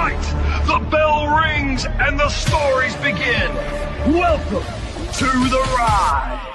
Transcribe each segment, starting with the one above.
fight, the bell rings, and the stories begin. Welcome to the ride.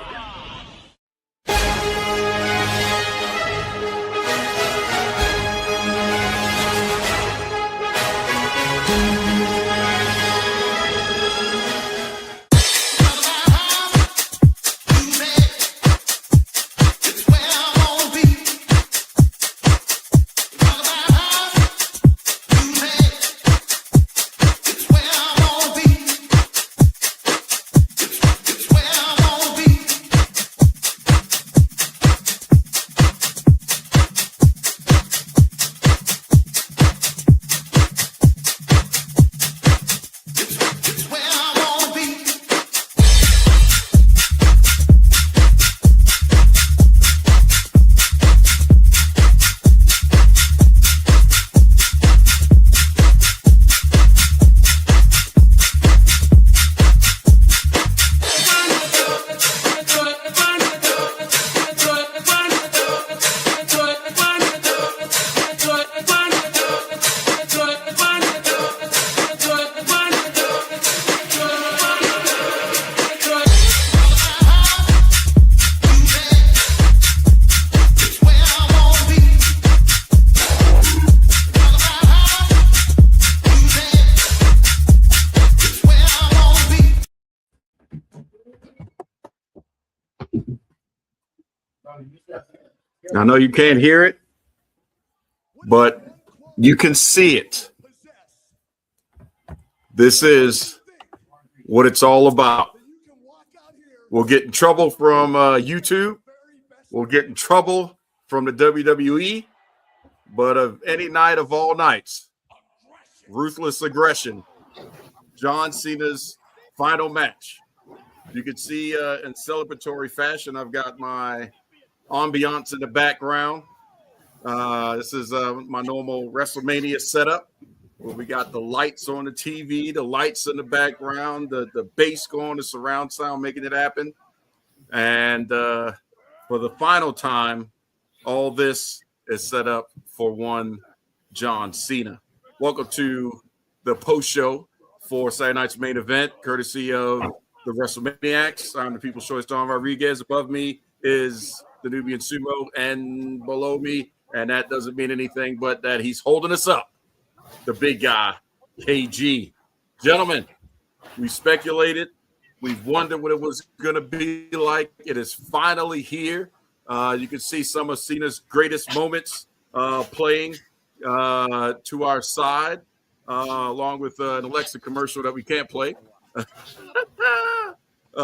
I know you can't hear it, but you can see it. This is what it's all about. We'll get in trouble from YouTube. We'll get in trouble from the WWE. But of any night of all nights, ruthless aggression, John Cena's final match. You can see in celebratory fashion, I've got my ambiance in the background. This is my normal WrestleMania setup where we got the lights on the TV, the lights in the background, the bass going, the surround sound, making it happen. And for the final time, all this is set up for one John Cena. Welcome to the post show for Saturday night's main event, courtesy of the WrestleManiacs. I'm the People's Choice, Don Rodriguez. Above me is the Nubian Sumo, and below me, and that doesn't mean anything but that he's holding us up, the big guy, KG. Gentlemen, we speculated. We've wondered what it was going to be like. It is finally here. You can see some of Cena's greatest moments playing to our side, along with an Alexa commercial that we can't play.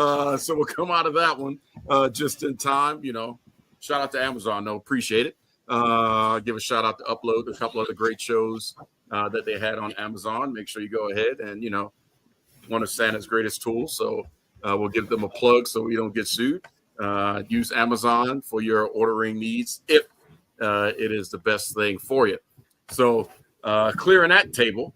So we'll come out of that one just in time. You know, shout out to Amazon, though. Appreciate it. Give a shout out to Upload, a couple of the great shows that they had on Amazon. Make sure you go ahead and, you know, one of Santa's greatest tools. So we'll give them a plug so we don't get sued. Use Amazon for your ordering needs if it is the best thing for you. So clearing that table,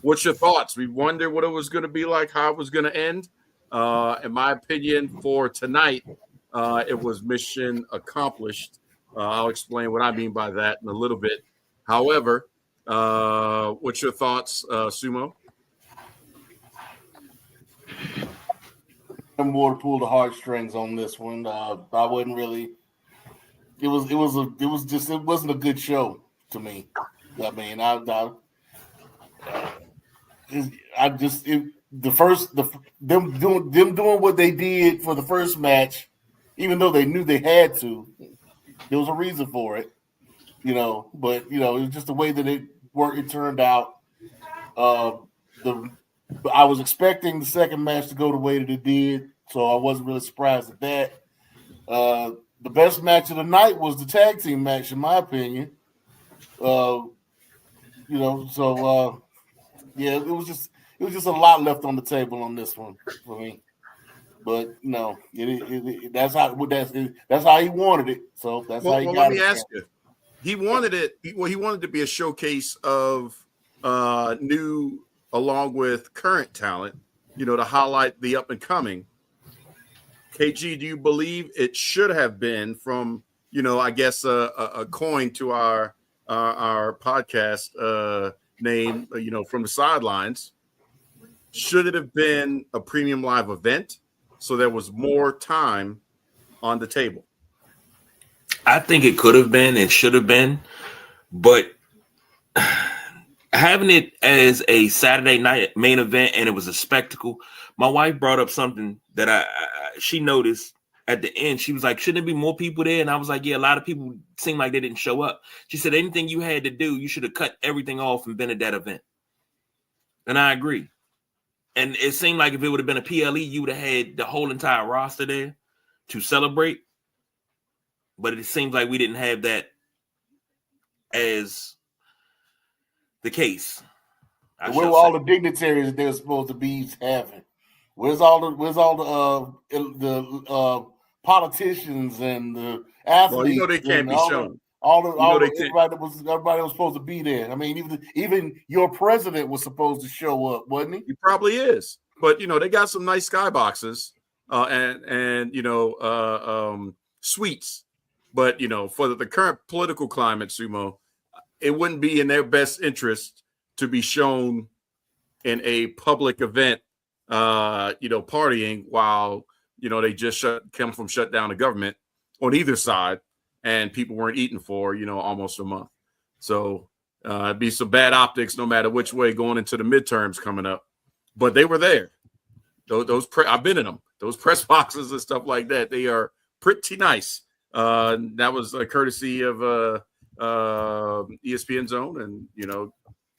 what's your thoughts? We wondered what it was going to be like, how it was going to end. In my opinion, for tonight, it was mission accomplished. I'll explain what I mean by that in a little bit. However, what's your thoughts, Sumo? More to pull the heartstrings on this one. I wasn't really. It wasn't a good show to me. I mean, them doing what they did for the first match, even though they knew they had to. There was a reason for it, you know. But you know, it was just the way that it turned out. I was expecting the second match to go the way that it did, so I wasn't really surprised at that. The best match of the night was the tag team match, in my opinion. You know, so yeah, it was just a lot left on the table on this one for me. But you know, that's how he wanted it. So that's how he got it. Let me ask you. He wanted it. He wanted to be a showcase of new, along with current talent. You know, to highlight the up and coming. KG, do you believe it should have been from, you know, I guess a coin to our podcast, name, from the sidelines. Should it have been a premium live event so there was more time on the table? I think it could have been and should have been, but having it as a Saturday night main event and it was a spectacle. My wife brought up something that she noticed at the end. She was like, shouldn't there be more people there? And I was like, yeah, a lot of people seem like they didn't show up. She said, anything you had to do, you should have cut everything off and been at that event. And I agree. And it seemed like if it would have been a PLE, you would have had the whole entire roster there to celebrate. But it seems like we didn't have that as the case. Where were all the dignitaries that they were supposed to be having? Where's all the politicians and the athletes? Well, they can't be shown. Everybody was supposed to be there. I mean, even your president was supposed to show up, wasn't he? He probably is. But they got some nice skyboxes and suites. But for the current political climate, Sumo, it wouldn't be in their best interest to be shown in a public event, partying while they just come from shut down the government on either side, and people weren't eating for almost a month. So it'd be some bad optics no matter which way going into the midterms coming up. But they were there. I've been in them. Those press boxes and stuff like that, they are pretty nice. That was a courtesy of ESPN Zone, and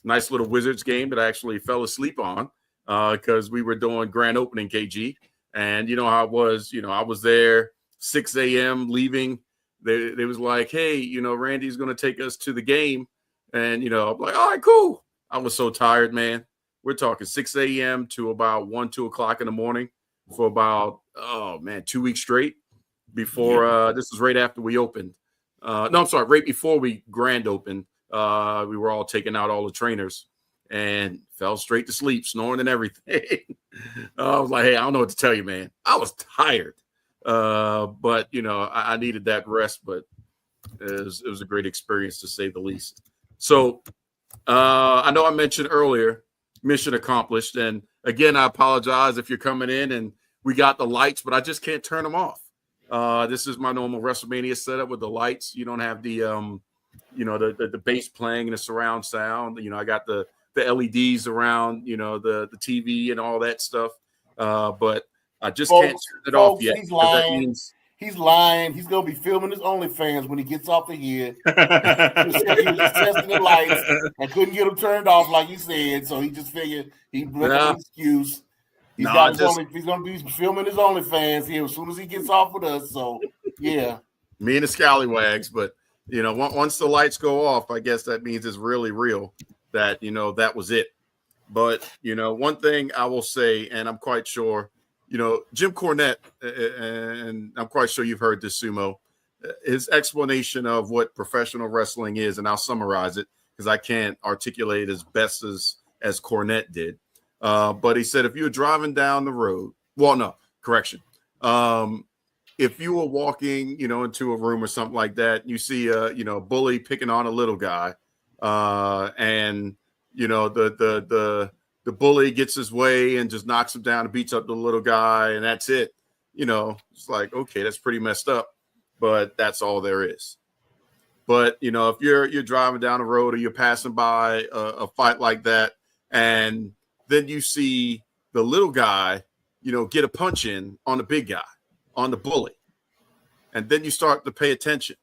nice little Wizards game that I actually fell asleep on because we were doing grand opening, KG. And you know how it was, I was there 6 a.m. leaving. They was like, hey, Randy's going to take us to the game. And, I'm like, all right, cool. I was so tired, man. We're talking 6 a.m. to about 2 o'clock in the morning for about, 2 weeks straight before this was right after we opened. Right before we grand opened. We were all taking out all the trainers and fell straight to sleep, snoring and everything. I was like, hey, I don't know what to tell you, man. I was tired. But I needed that rest, but it was a great experience to say the least. So I know I mentioned earlier, mission accomplished. And again, I apologize if you're coming in and we got the lights, but I just can't turn them off. This is my normal WrestleMania setup with the lights. You don't have the the bass playing and the surround sound. I got the LEDs around, the TV and all that stuff. But I just can't turn it off yet. He's lying. He's going to be filming his OnlyFans when he gets off of here. He was just testing the lights and couldn't get them turned off like he said. So he just figured he'd make an excuse. He's going to be filming his OnlyFans here as soon as he gets off with us. So, yeah. Me and the scallywags. But, once the lights go off, I guess that means it's really real that, that was it. But, one thing I will say, and I'm quite sure, Jim Cornette, and I'm quite sure you've heard this, Sumo, his explanation of what professional wrestling is, and I'll summarize it because I can't articulate as best as Cornette did. But he said, if you were driving down the road, if you were walking, into a room or something like that, you see a bully picking on a little guy, and the bully gets his way and just knocks him down and beats up the little guy, and that's it. It's like, okay, that's pretty messed up, but that's all there is. But if you're driving down the road or you're passing by a fight like that, and then you see the little guy, get a punch in on the big guy, on the bully. And then you start to pay attention.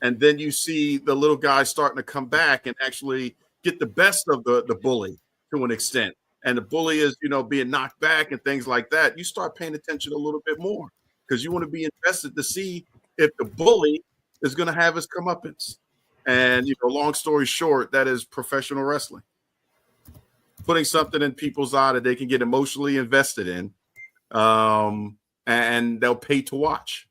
And then you see the little guy starting to come back and actually get the best of the bully to an extent. And the bully is, being knocked back and things like that. You start paying attention a little bit more because you want to be invested to see if the bully is going to have his comeuppance. And, long story short, that is professional wrestling. Putting something in people's eye that they can get emotionally invested in, and they'll pay to watch.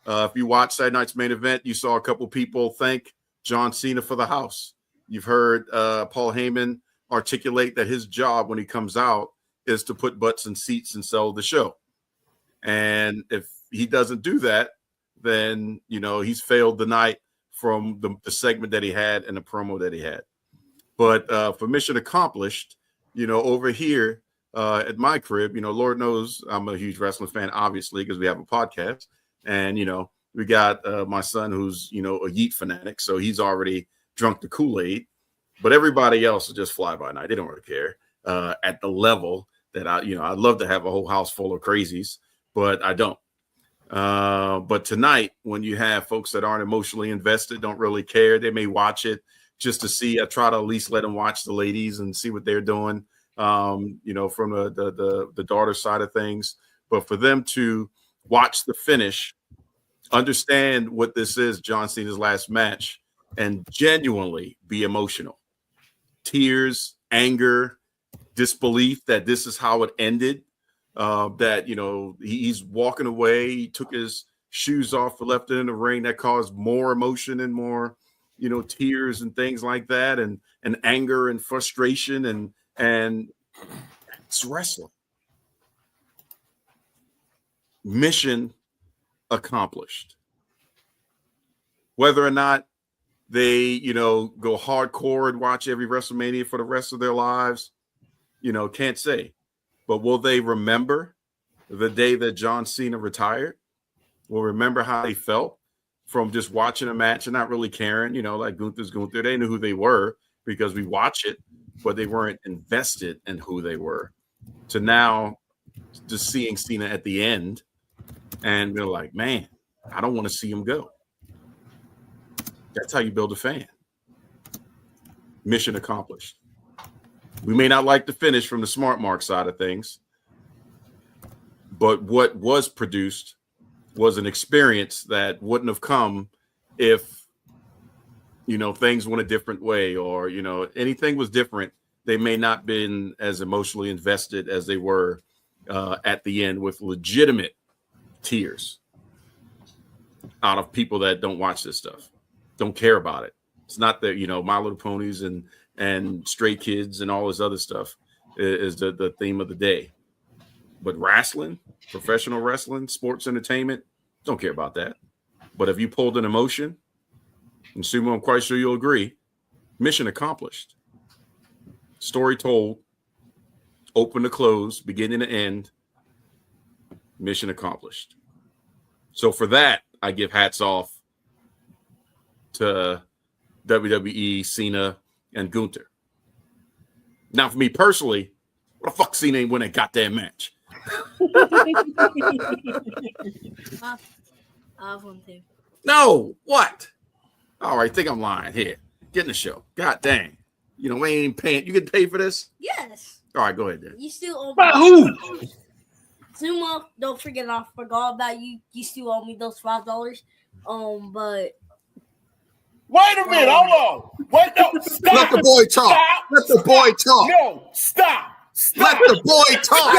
If you watch Saturday night's main event, you saw a couple people thank John Cena for the house. You've heard Paul Heyman articulate that his job when he comes out is to put butts in seats and sell the show. And if he doesn't do that, then, he's failed the night from the segment that he had and the promo that he had. But for mission accomplished, over here at my crib, Lord knows I'm a huge wrestling fan, obviously, because we have a podcast. And, we got my son who's, a Yeet fanatic. So he's already drunk the Kool-Aid. But everybody else is just fly by night. They don't really care at the level that I'd love to have a whole house full of crazies, but I don't. But tonight, when you have folks that aren't emotionally invested, don't really care, they may watch it just to see. I try to at least let them watch the ladies and see what they're doing, from the daughter side of things. But for them to watch the finish, understand what this is, John Cena's last match, and genuinely be emotional. Tears, anger, disbelief that this is how it ended. That he's walking away. He took his shoes off, left it in the ring. That caused more emotion and more, tears and things like that, and anger and frustration, and it's wrestling. Mission accomplished. Whether or not they, go hardcore and watch every WrestleMania for the rest of their lives, can't say. But will they remember the day that John Cena retired? Will remember how they felt from just watching a match and not really caring, like Gunther's Gunther. They knew who they were because we watch it, but they weren't invested in who they were. To now just seeing Cena at the end and they're like, man, I don't want to see him go. That's how you build a fan. Mission accomplished. We may not like the finish from the Smart Mark side of things, but what was produced was an experience that wouldn't have come if, things went a different way, or, anything was different. They may not been as emotionally invested as they were at the end, with legitimate tears out of people that don't watch this stuff, don't care about it. It's not that, My Little Ponies and Stray Kids and all this other stuff is the theme of the day. But wrestling, professional wrestling, sports entertainment, don't care about that. But if you pulled an emotion, and Sumo, I'm quite sure you'll agree, mission accomplished. Story told, open to close, beginning to end, mission accomplished. So for that, I give hats off to WWE, Cena, and Gunther. Now, for me personally, what the fuck Cena ain't win that goddamn match? I have one thing. No, what? All right, think I'm lying. Here, get in the show. God dang. We ain't even paying. You get paid for this? Yes. All right, go ahead then. You still owe me. By who? Sumo, don't forget I forgot about you. You still owe me those $5. But Wait a minute, hold on. Wait, no, stop. Let the boy talk. Stop. Let the boy talk. No, stop. Let the boy talk.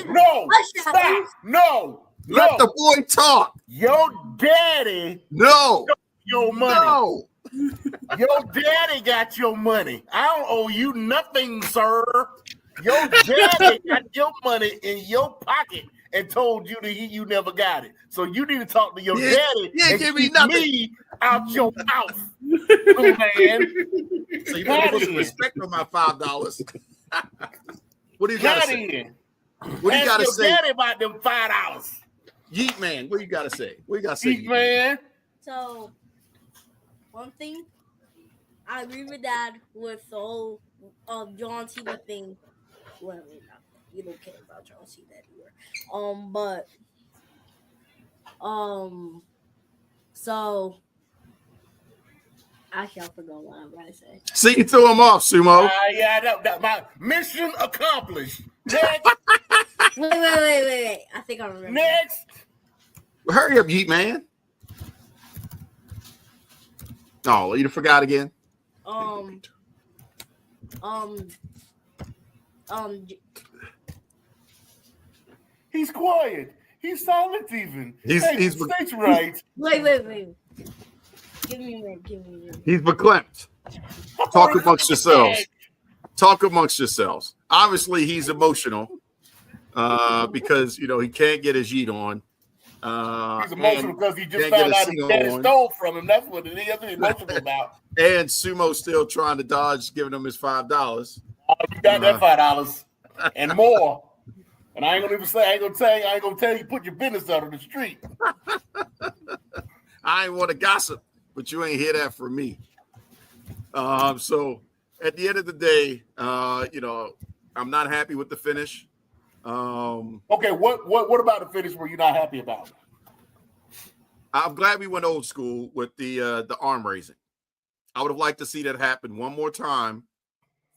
No, stop. No. Let the boy talk. Your daddy No. your money. No. Your daddy got your money. I don't owe you nothing, sir. Your daddy got your money in your pocket and told you that you never got it. So you need to talk to your daddy and give me keep nothing. me out your mouth, man. So you better put some respect on my $5. What do you got to say? What do you got to say? Daddy about them $5. Yeet man, what you got to say? What you got to say? Yeet man. so one thing, I agree with Dad with the whole John Cena thing. Well, you don't care about John Cena anymore. So actually, I forgot what I'm going to say. See, you threw him off, Sumo. Yeah, that my mission accomplished. Next. Wait. I think I remember. Next. Hurry up, Yeet man. Oh, you forgot again? He's quiet. He's silent even. He's right. Wait. Give me a minute. He's verklempt. Talk amongst yourselves. Talk amongst yourselves. Obviously, he's emotional because he can't get his yeet on. He's emotional because he just found out his daddy stole from him. That's what it is. That's what he's emotional about. And Sumo still trying to dodge giving him his $5. Oh, you got that $5 and more. And I ain't gonna even say. I ain't gonna tell you. Put your business out on the street. I ain't want to gossip, but you ain't hear that from me. So at the end of the day, I'm not happy with the finish. Okay, what about the finish were you not happy about? I'm glad we went old school with the arm raising. I would have liked to see that happen one more time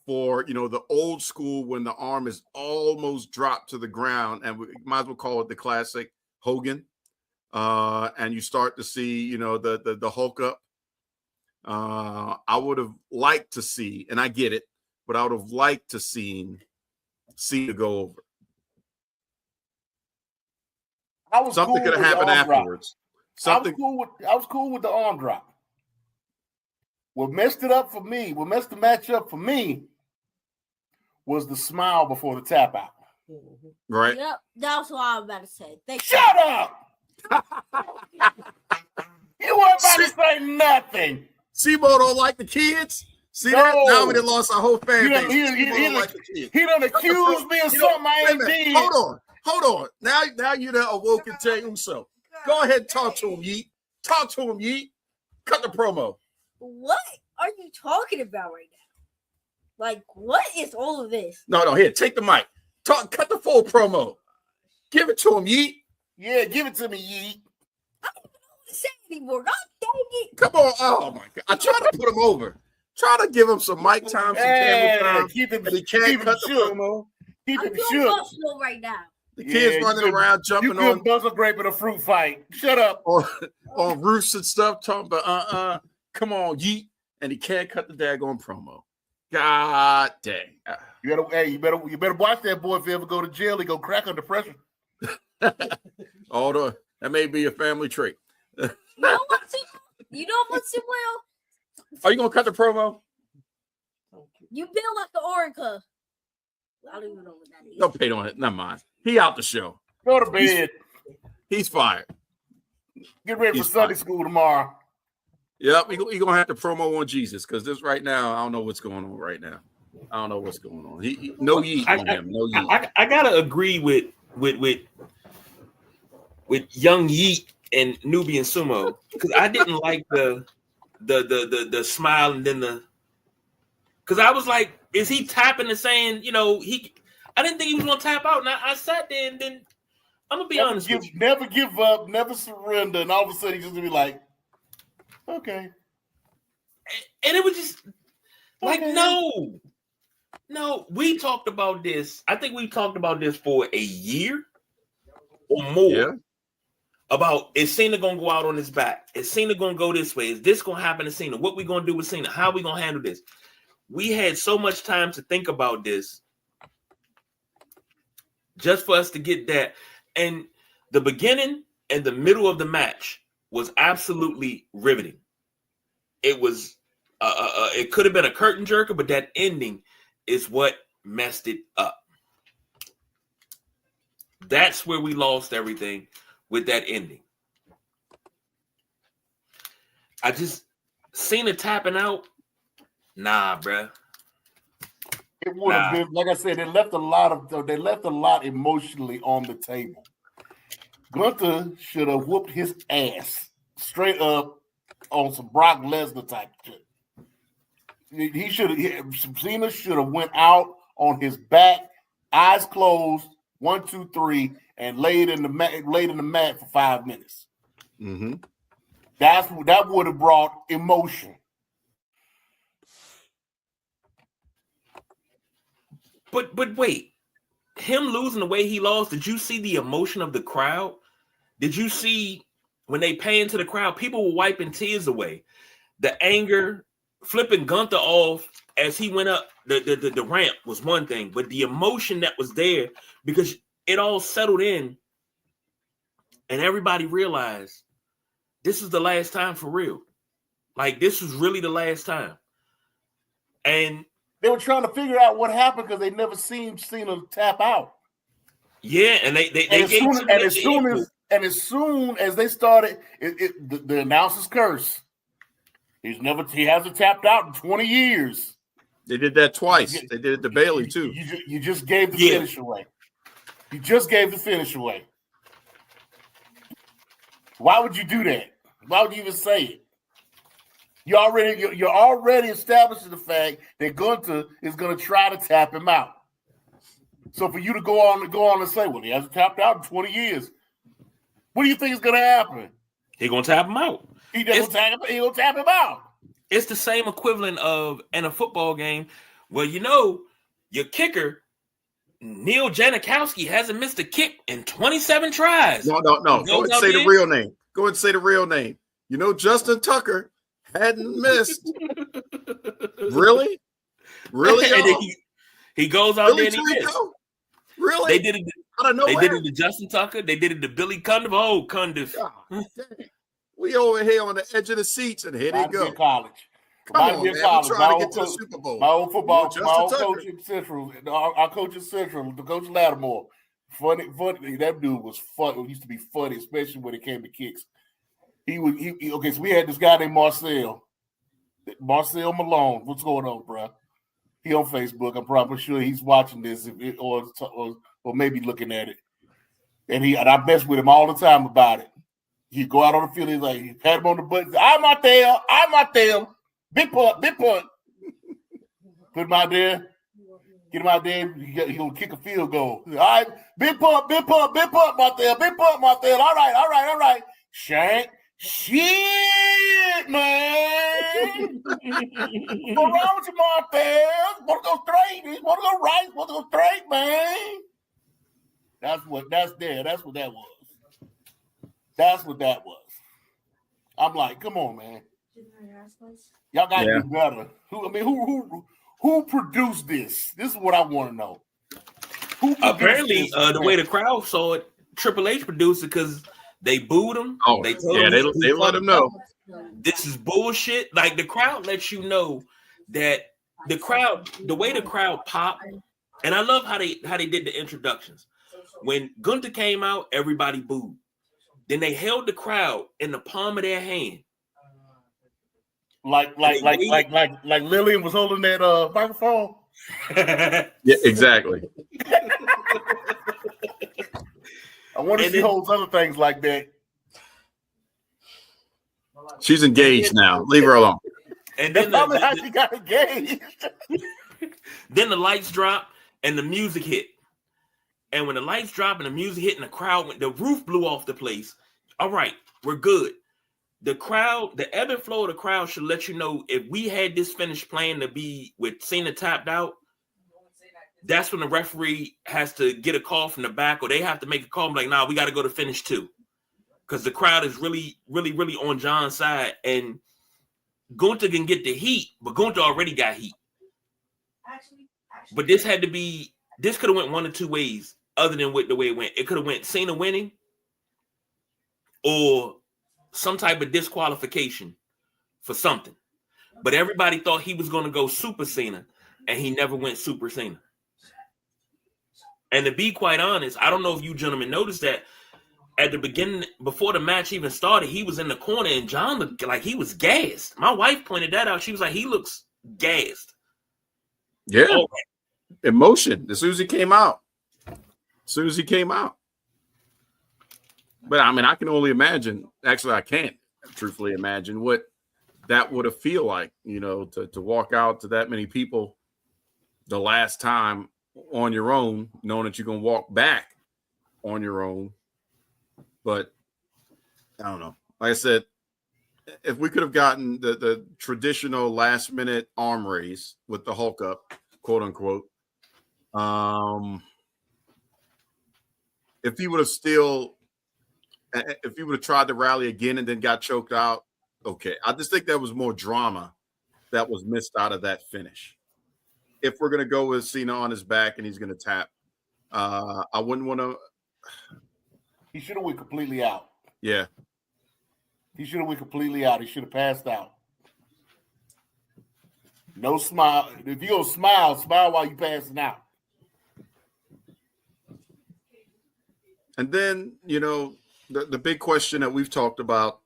for, the old school when the arm is almost dropped to the ground, and we might as well call it the classic Hogan. And you start to see, the Hulk up. I would have liked to see, and I get it, but I would have liked to see Cena go over. Something could have happened afterwards. I was cool with the arm drop. What messed it up for me, what messed the match up for me, was the smile before the tap out. Right. Yep, that's what I was about to say. Shut up! You weren't about to say nothing. Sebo don't like the kids. See that? Now we done lost our whole fan base. He done accused me of something I ain't did. Hold on. Now you done awoken Jey Uso. Go ahead and talk to him, Yeet. Talk to him, Yeet. Cut the promo. What are you talking about right now? Like, what is all of this? No, here, take the mic. Cut the full promo. Give it to him, Yeet. Yeah, give it to me, Yeet. I don't know what to say anymore. God dang it. Come on. Oh, my God. I try to put him over. Try to give him some mic time, some camera time. Keep him he can't cut the promo. Keep him I'm shook. emotional right now. The kids running around, jumping on. You could buzzer grape in a fruit fight. Shut up. On roofs and stuff, talking about, come on, Yeet. And he can't cut the daggone promo. God dang. You better watch that boy. If he ever go to jail, he go crack under pressure. That may be a family trait. You know what's well? Are you gonna cut the promo? You build like the Orica. I don't even know what that is. Don't pay on it. Never mind. He out the show. Go to bed. He's fired. Get ready for Sunday school tomorrow. Yep, you're gonna have to promo on Jesus because this right now, I don't know what's going on right now. I don't know what's going on. No Yeet on him. No Yeet. I gotta agree with young Yeet and Nubian Sumo because I didn't like the smile and then because I was like, is he tapping and saying, I didn't think he was gonna tap out. And I sat there and then I'm gonna be honest with you. Never give up, never surrender, and all of a sudden he's just gonna be like, okay. And it was just like, no, we talked about this. I think we talked about this for a year or more. Yeah. About is Cena gonna go out on his back? Is Cena gonna go this way? Is this gonna happen to Cena? What we gonna do with Cena? How we gonna handle this? We had so much time to think about this just for us to get that. And the beginning and the middle of the match was absolutely riveting. It was it could have been a curtain jerker, but that ending is what messed it up. That's where we lost everything with that ending. I just seen it tapping out. Nah, bruh. It would have been, like I said, they left a lot emotionally on the table. Gunther should have whooped his ass straight up on some Brock Lesnar type shit. Cena should have went out on his back, eyes closed, 1, 2, 3, and laid in the mat for 5 minutes. Mm-hmm. That would have brought emotion. But wait, him losing the way he lost, did you see the emotion of the crowd? Did you see when they pay into the crowd, people were wiping tears away? The anger, flipping Gunther off as he went up the ramp was one thing, but the emotion that was there, because it all settled in and everybody realized this is the last time for real. Like, this was really the last time. And they were trying to figure out what happened because they never seen Cena tap out. Yeah, and as soon as they started, the announcers curse. He hasn't tapped out in 20 years. They did that twice. They did it to Bailey too. You just gave the finish away. You just gave the finish away. Why would you do that? Why would you even say it? You're already establishing the fact that Gunther is going to try to tap him out. So for you to go on and say, well, he hasn't tapped out in 20 years. What do you think is going to happen? He's going to tap him out. He's going to tap him out. It's the same equivalent of in a football game where, your kicker, Neil Janikowski, hasn't missed a kick in 27 tries. No. Go ahead and say the real name. Go ahead and say the real name. Justin Tucker hadn't missed. Really? Really? And then he goes out there and he missed. Really? They did it. I don't know. They did it to Justin Tucker. They did it to Billy Cundiff. Oh, Cundiff. We over here on the edge of the seats, and here they go. College. Come on, man. We're trying to get to the Super Bowl. My old football, my old coach in Central, our coach in Central, the coach Lattimore. Funny. That dude was fun. It used to be funny, especially when it came to kicks. Okay, so we had this guy named Marcel Malone. What's going on, bro? He on Facebook. I'm probably sure he's watching this or maybe looking at it. And I mess with him all the time about it. He'd go out on the field. He's like, he pat him on the butt. I'm out there. Big punt. Put him out there. Get him out there. He'll kick a field goal. All right, big punt, Martel. All right. Shank. Shit, man. What's wrong with you, Martel? Want to go straight? Want to go right? Want to go straight, man? That's what that was. I'm like, come on, man. Y'all got to do better. Who produced this? This is what I want to know. Apparently, the way the crowd saw it, Triple H produced it because they booed him. Oh, they let him know. This is bullshit. Like, the crowd lets you know that the way the crowd popped, and I love how they did the introductions. When Gunther came out, everybody booed. Then they held the crowd in the palm of their hand. Like Lillian was holding that microphone. Yeah, exactly. I wonder if she holds other things like that. She's engaged now. Leave her alone. And then how she got engaged. Then the lights drop and the music hit. And when the lights drop and the music hit and the crowd the roof blew off the place. All right, we're good. The crowd, the ebb and flow of the crowd should let you know if we had this finish plan to be with Cena tapped out, that's when the referee has to get a call from the back, or they have to make a call like, nah, we got to go to finish 2. Because the crowd is really, really, really on John's side. And Gunther can get the heat, but Gunther already got heat. But this could have went one of two ways other than the way it went. It could have went Cena winning or some type of disqualification for something. But everybody thought he was going to go Super Cena, and he never went Super Cena. And to be quite honest, I don't know if you gentlemen noticed that at the beginning, before the match even started, he was in the corner, and John looked like he was gassed. My wife pointed that out. She was like, he looks gassed. Yeah. Oh. Emotion as soon as he came out. But I mean, I can only imagine. Actually, I can't truthfully imagine what that would have feel like, to walk out to that many people the last time on your own, knowing that you're going to walk back on your own. But I don't know. Like I said, if we could have gotten the traditional last minute arm raise with the Hulk up, quote unquote, if he would have tried to rally again and then got choked out, okay. I just think that was more drama that was missed out of that finish. If we're going to go with Cena on his back and he's going to tap, I wouldn't want to. He should have went completely out. Yeah. He should have went completely out. He should have passed out. No smile. If you go smile while you're passing out. And then, the big question that we've talked about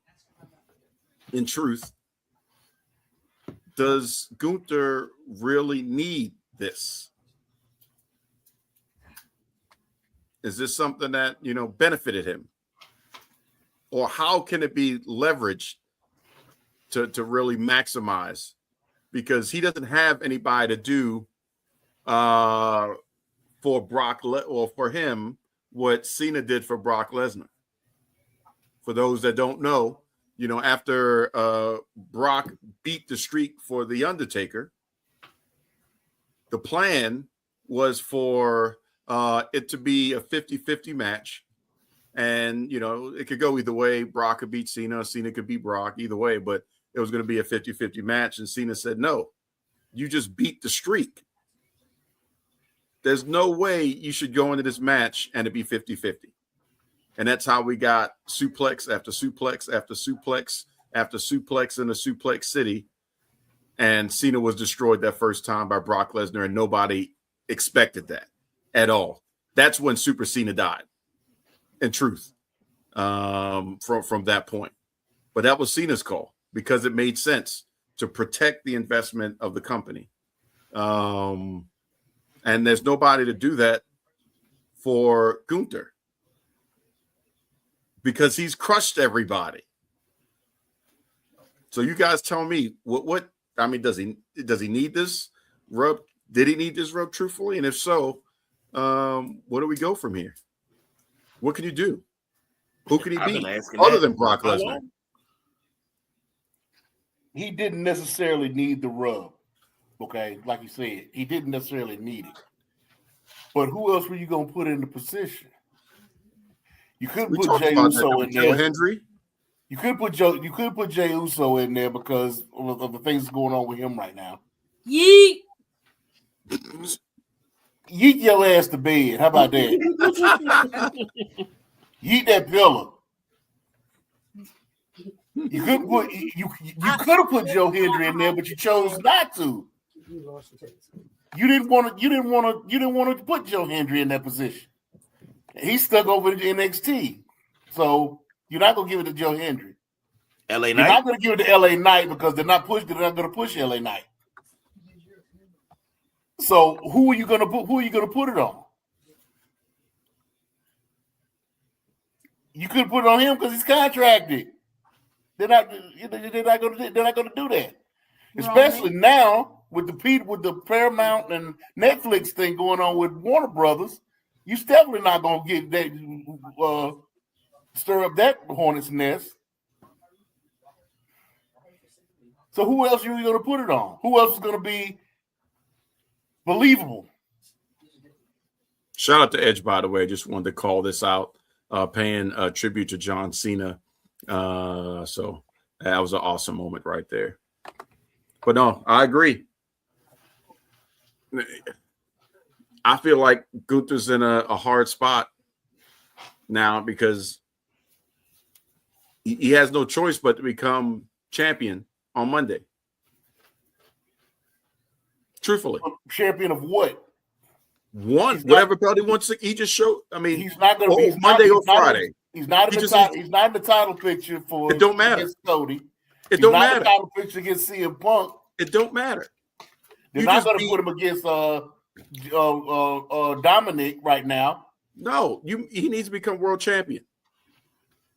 in truth does Gunther really need this? Is this something that, benefited him? Or how can it be leveraged to really maximize? Because he doesn't have anybody to do for Brock or for him what Cena did for Brock Lesnar. For those that don't know, after Brock beat the streak for The Undertaker, the plan was for it to be a 50-50 match. And, it could go either way. Brock could beat Cena. Cena could beat Brock, either way. But it was going to be a 50-50 match. And Cena said, no, you just beat the streak. There's no way you should go into this match and it be 50-50. And that's how we got suplex after suplex after suplex after suplex in the Suplex City. And Cena was destroyed that first time by Brock Lesnar, and nobody expected that at all. That's when Super Cena died, in truth, from that point. But that was Cena's call because it made sense to protect the investment of the company. And there's nobody to do that for Gunther because he's crushed everybody. So you guys tell me what I mean, does he need this rub? Did he need this rub truthfully? And if so, where do we go from here? What can you do? Who can he beat other than Brock Lesnar? He didn't necessarily need the rub. Okay, like you said, he didn't necessarily need it. But who else were you going to put in the position? You couldn't put Jey Uso in there. Joe Hendry. You could put Jey Uso in there because of the things going on with him right now. Yeet. Yeet your ass to bed. How about that? Yeet that pillow. You could have put Joe Hendry in there, but you chose not to. You didn't want to put Joe Hendry in that position. He's stuck over in NXT. So you're not gonna give it to Joe Hendry. LA Knight. You're not gonna give it to LA Knight because they're not gonna push LA Knight. So who are you gonna put it on? You couldn't put it on him because he's contracted. They're not gonna do that. Especially now with the Paramount and Netflix thing going on with Warner Brothers, you definitely not gonna get that stir up that hornet's nest. So who else are you gonna put it on? Who else is gonna be believable? Shout out to Edge, by the way. Just wanted to call this out, paying a tribute to John Cena. So that was an awesome moment right there. But no, I agree. I feel like Gunther's in a hard spot now because he has no choice but to become champion on Monday. Truthfully. Champion of what? Whatever belt he wants to. He just showed. I mean, he's not going to be Monday or Friday. He's not in the title picture for. It don't matter. Cody. It don't matter. The title picture against CM Punk. It don't matter. They're not going to put him against Dominic right now. No, he needs to become world champion.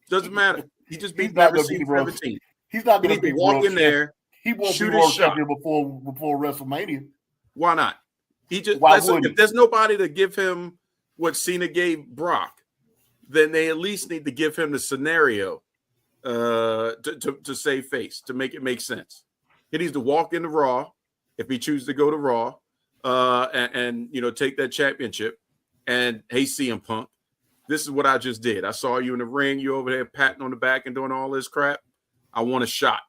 Doesn't matter. He just beat He's Never Seen 17. He's not going to be walk in there. He won't shoot be world his shot champion before WrestleMania. Why not? He just if there's nobody to give him what Cena gave Brock, then they at least need to give him the scenario to save face, to make it make sense. He needs to walk into Raw if he chooses to go to Raw and take that championship. And hey, CM Punk, this is what I just did. I saw you in the ring. You over there patting on the back and doing all this crap. I want a shot.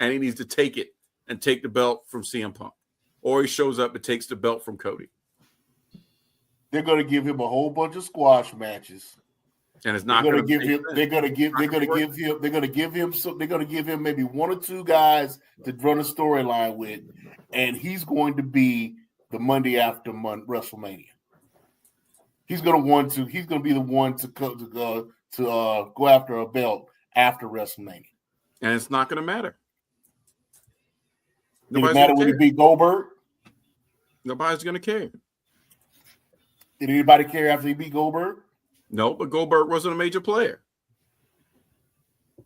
And he needs to take it and take the belt from CM Punk. Or he shows up and takes the belt from Cody. They're going to give him a whole bunch of squash matches. And it's not going to give him. They're going to give him maybe one or two guys to run a storyline with, and he's going to be the Monday after WrestleMania. He's going to be the one to go after a belt after WrestleMania, and it's not going to matter. Did it matter when he beat Goldberg? Nobody's going to care. Did anybody care after he beat Goldberg? No, but Goldberg wasn't a major player.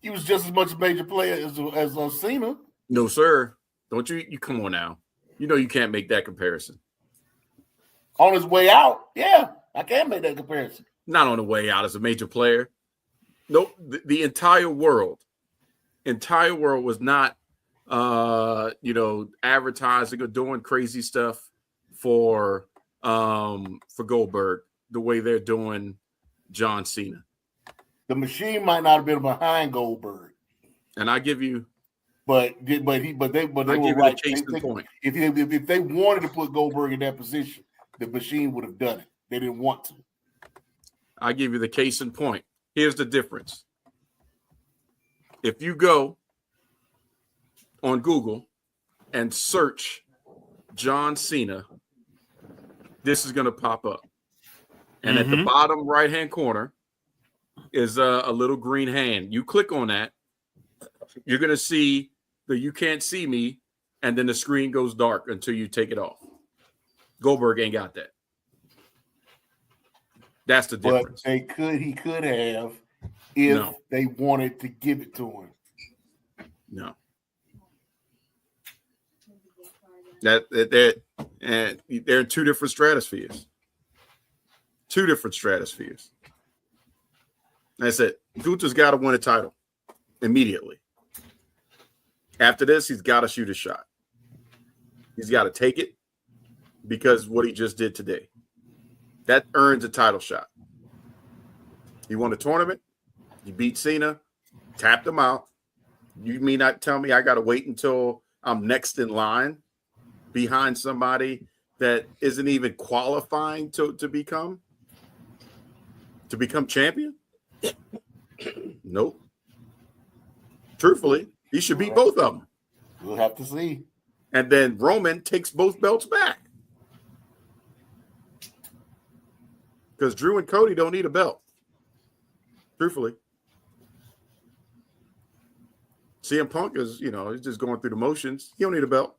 He was just as much a major player as Cena. No, sir. Don't you come on now. You know you can't make that comparison. On his way out, yeah, I can make that comparison. Not on the way out as a major player. Nope. The entire world was not advertising or doing crazy stuff for Goldberg the way they're doing John Cena. The machine might not have been behind Goldberg, and I give you, but they were right. If they wanted to put Goldberg in that position, the machine would have done it. They didn't want to. I give you the case in point. Here's the difference. If you go on Google and search John Cena, this is going to pop up. And at the bottom right-hand corner is a little green hand. You click on that, you're going to see the "you can't see me," and then the screen goes dark until you take it off. Goldberg ain't got that. That's the difference. But he could have if they wanted to give it to him. No. They're in two different stratospheres. Two different stratospheres. That's it. Gunther's got to win a title immediately. After this, he's got to shoot a shot. He's got to take it because what he just did today. That earns a title shot. He won a tournament. He beat Cena, tapped him out. You mean not tell me I got to wait until I'm next in line behind somebody that isn't even qualifying to become champion? Nope. Truthfully, he should beat both of them. We'll have to see. And then Roman takes both belts back. Because Drew and Cody don't need a belt. Truthfully. CM Punk is, he's just going through the motions. He don't need a belt.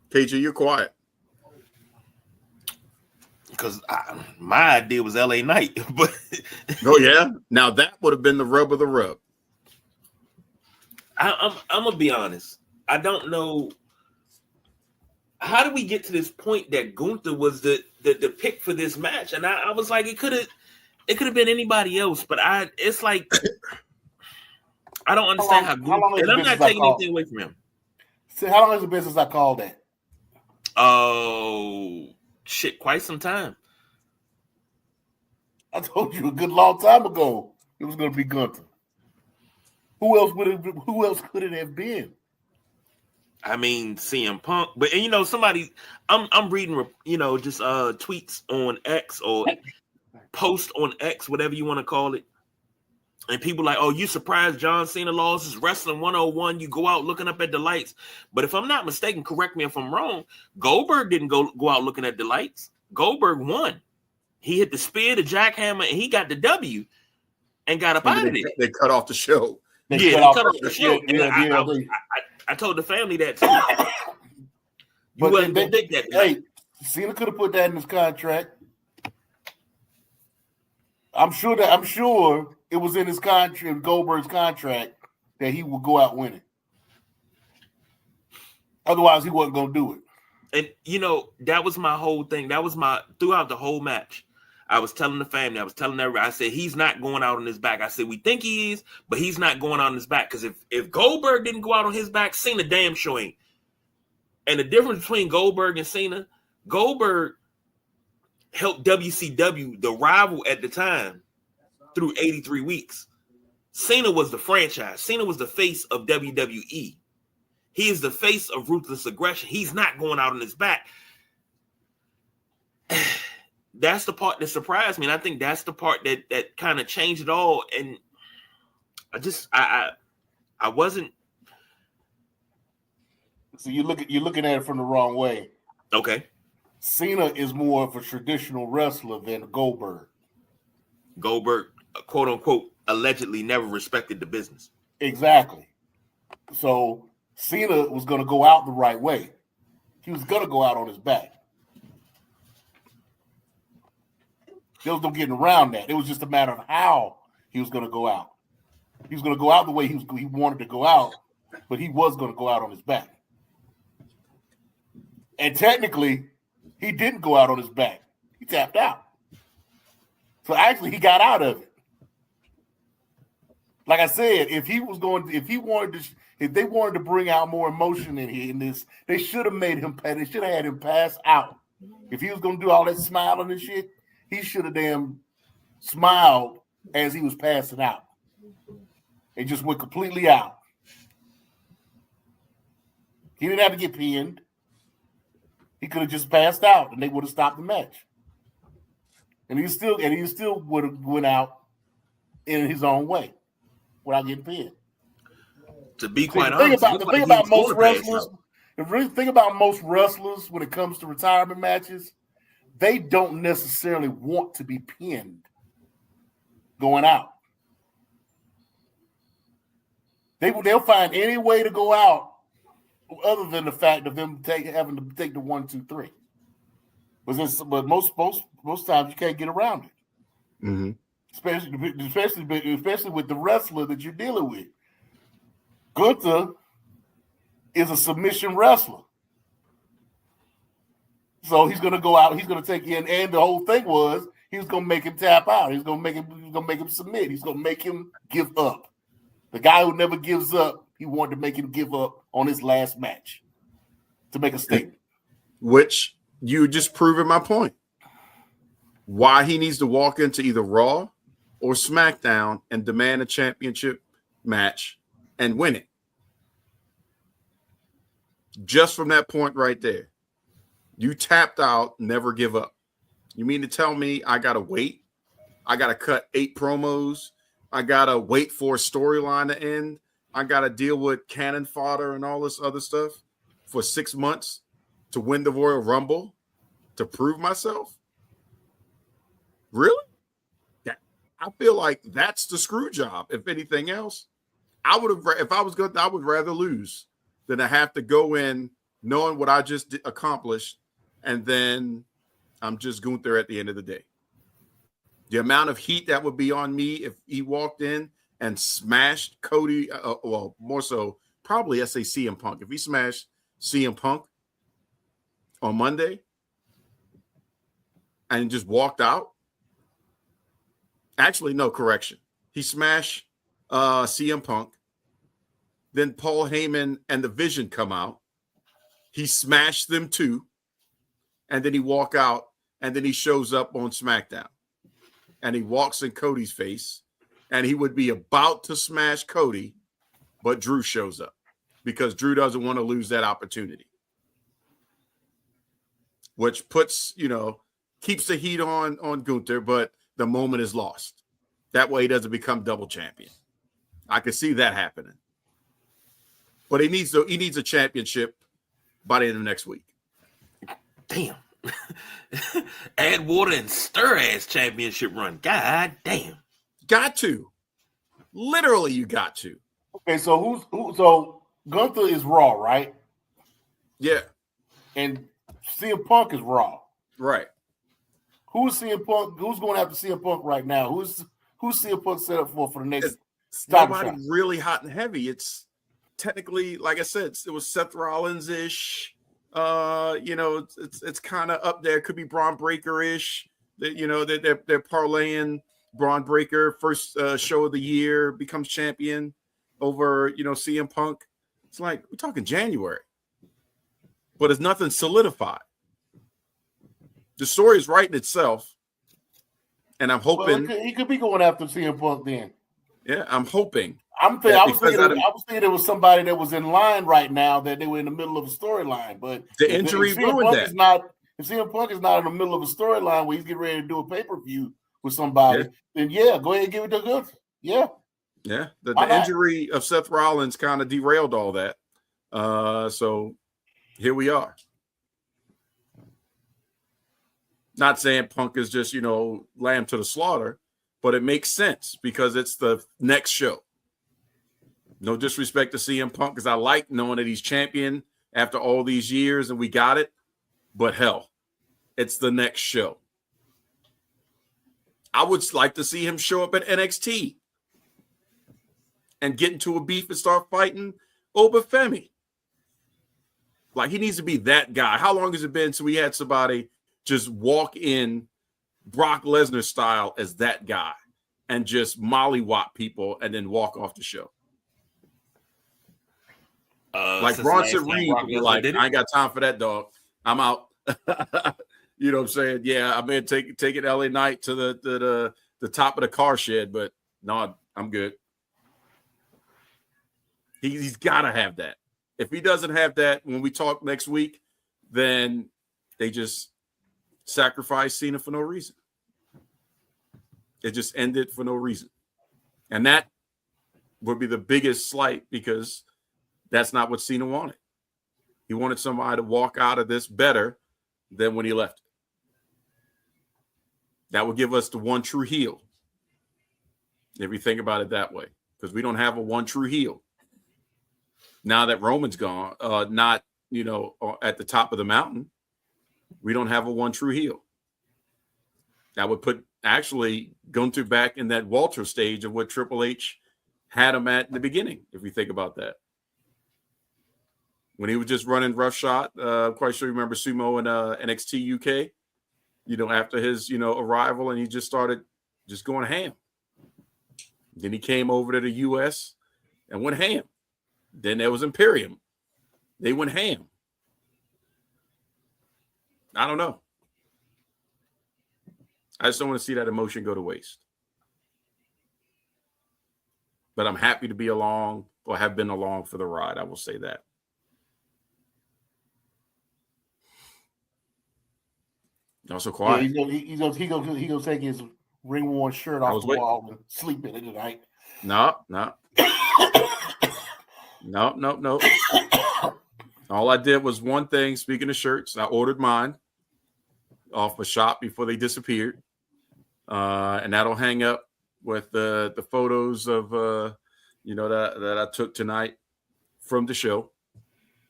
KG, you're quiet. Because my idea was LA Knight. But oh, yeah? Now that would have been the rub of the rub. I'm going to be honest. I don't know. How did we get to this point that Gunther was the pick for this match? And I was like, it could have been anybody else, but it's like I don't understand how Gunther, and I'm not taking anything away from him. So how long has it been since I called that? Oh shit, quite some time. I told you a good long time ago it was gonna be Gunther. Who else could it have been? I mean, CM Punk, but somebody, I'm reading, just tweets on X or post on X, whatever you want to call it, and people like, oh, you surprised John Cena lost his Wrestling 101? You go out looking up at the lights, but if I'm not mistaken, correct me if I'm wrong, Goldberg didn't go out looking at the lights. Goldberg won. He hit the spear, the jackhammer, and he got the W, and got up out of there. They cut off the show. They cut off the show. I told the family that too. Hey, Cena could have put that in his contract. I'm sure it was in his contract, Goldberg's contract, that he would go out winning. Otherwise, he wasn't going to do it. And that was my whole thing. That was throughout the whole match. I was telling the family, I was telling everybody, I said, he's not going out on his back. I said, we think he is, but he's not going out on his back. Because if Goldberg didn't go out on his back, Cena damn sure ain't. And the difference between Goldberg and Cena, Goldberg helped WCW, the rival at the time, through 83 weeks. Cena was the franchise. Cena was the face of WWE. He is the face of ruthless aggression. He's not going out on his back. That's the part that surprised me, and I think that's the part that kind of changed it all. And I wasn't. So you're looking at it from the wrong way. Okay. Cena is more of a traditional wrestler than Goldberg. Goldberg, quote unquote, allegedly never respected the business. Exactly. So Cena was going to go out the right way. He was going to go out on his back. There was no getting around that. It was just a matter of how he was going to go out. He was going to go out the way he wanted to go out, but he was going to go out on his back. And technically, he didn't go out on his back. He tapped out. So actually, he got out of it. Like I said, if they wanted to bring out more emotion in this, they should have made him. They should have had him pass out. If he was going to do all that smiling and shit, he should have damn smiled as he was passing out. It just went completely out. He didn't have to get pinned. He could have just passed out, and they would have stopped the match. And he still would have went out in his own way without getting pinned. To be quite honest, the thing about most wrestlers when it comes to retirement matches, they don't necessarily want to be pinned going out. They'll find any way to go out other than the fact of them having to take the 1, 2, 3. But most times you can't get around it. Mm-hmm. Especially with the wrestler that you're dealing with. Gunther is a submission wrestler. So he's going to go out, he's going to take in, and the whole thing was he was going to make him tap out. He's going to make him submit. He's going to make him give up. The guy who never gives up, he wanted to make him give up on his last match to make a statement. Which you just proving my point. Why he needs to walk into either Raw or SmackDown and demand a championship match and win it. Just from that point right there. You tapped out, never give up. You mean to tell me I got to wait? I got to cut 8 promos? I got to wait for a storyline to end? I got to deal with cannon fodder and all this other stuff for 6 months to win the Royal Rumble to prove myself? Really? I feel like that's the screw job. If anything else, I would rather lose than to have to go in knowing what I just accomplished, and then I'm just Gunther at the end of the day. The amount of heat that would be on me if he walked in and smashed Cody, well, more so probably CM Punk. If he smashed CM Punk on Monday and just walked out. Actually, no, correction. He smashed CM Punk. Then Paul Heyman and the Vision come out. He smashed them too. And then he walk out, and then he shows up on SmackDown. And he walks in Cody's face, and he would be about to smash Cody, but Drew shows up because Drew doesn't want to lose that opportunity. Which puts, keeps the heat on Gunther, but the moment is lost. That way he doesn't become double champion. I could see that happening. But he needs a championship by the end of next week. Damn. Add water and stir ass championship run. God damn. Got to. Literally, you got to. Okay, so so Gunther is Raw, right? Yeah. And CM Punk is Raw. Right. Who's CM Punk? Who's going after CM Punk right now? Who's CM Punk set up for the next? It's nobody really hot and heavy. It's technically, like I said, it was Seth Rollins-ish. It's kind of up there. It could be Braun Breaker-ish. They're parlaying Braun Breaker, first show of the year, becomes champion over, CM Punk. It's like, we're talking January. But it's nothing solidified. The story is writing itself. And I'm hoping. Well, he could be going after CM Punk then. Yeah, I'm hoping. I was thinking it was somebody that was in line right now, that they were in the middle of a storyline. But the injury ruined that. If CM Punk is not in the middle of a storyline where he's getting ready to do a pay-per-view with somebody, then go ahead and give it to Gunther. Yeah. Yeah. The injury of Seth Rollins kind of derailed all that. So here we are. Not saying Punk is just, lamb to the slaughter, but it makes sense because it's the next show. No disrespect to CM Punk, because I like knowing that he's champion after all these years and we got it. But hell, it's the next show. I would like to see him show up at NXT and get into a beef and start fighting Obafemi. Like, he needs to be that guy. How long has it been since we had somebody just walk in Brock Lesnar style as that guy and just mollywop people and then walk off the show? Like Bronson Reed would be like, I ain't got time for that, dog. I'm out. You know what I'm saying? Yeah, I've been taking LA Knight to the top of the car shed, but no, I'm good. He's got to have that. If he doesn't have that when we talk next week, then they just sacrificed Cena for no reason. It just ended for no reason. And that would be the biggest slight, because that's not what Cena wanted. He wanted somebody to walk out of this better than when he left. That would give us the one true heel, if you think about it that way, because we don't have a one true heel. Now that Roman's gone, not, at the top of the mountain, we don't have a one true heel. That would put actually Gunther back in that Walter stage of what Triple H had him at in the beginning, if you think about that. When he was just running roughshod, I'm quite sure you remember Sumo in NXT UK, after his, arrival, and he just started just going ham. Then he came over to the US and went ham. Then there was Imperium. They went ham. I don't know. I just don't want to see that emotion go to waste. But I'm happy to be along, or have been along for the ride. I will say that. Also quiet. Yeah, he's gonna take his ring worn shirt off the wall and sleep in it tonight. No. All I did was one thing. Speaking of shirts, I ordered mine off a shop before they disappeared, and that'll hang up with the photos of that I took tonight from the show,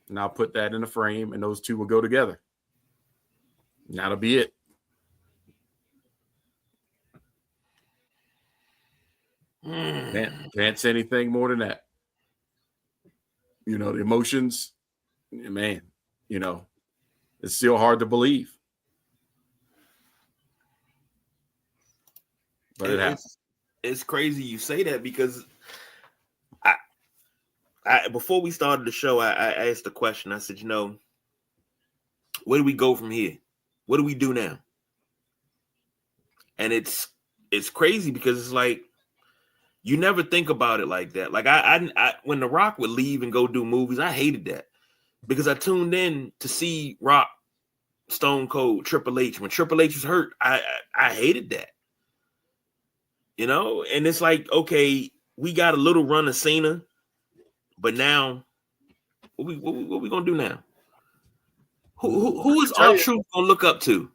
and I'll put that in a frame, and those two will go together. And that'll be it. Can't say anything more than that. The emotions, man, it's still hard to believe. But it happens. It's crazy you say that, because I before we started the show, I asked the question. I said, where do we go from here? What do we do now? And it's crazy, because it's like, you never think about it like that. Like I when The Rock would leave and go do movies, I hated that, because I tuned in to see Rock, Stone Cold, Triple H. When Triple H was hurt, I hated that. And it's like, okay, we got a little run of Cena, but now what we gonna do now? Who is R-Truth gonna look up to?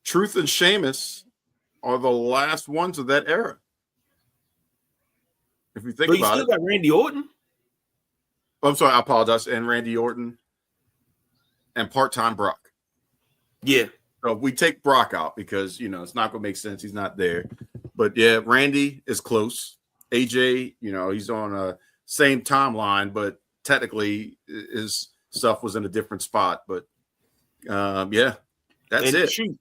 Truth and Sheamus are the last ones of that era. If you think about it. But you still got Randy Orton? I'm sorry, I apologize. And Randy Orton and part-time Brock. Yeah. So we take Brock out because, it's not going to make sense. He's not there. But, yeah, Randy is close. AJ, he's on a same timeline, but technically his stuff was in a different spot. But, yeah, that's it. Shoot,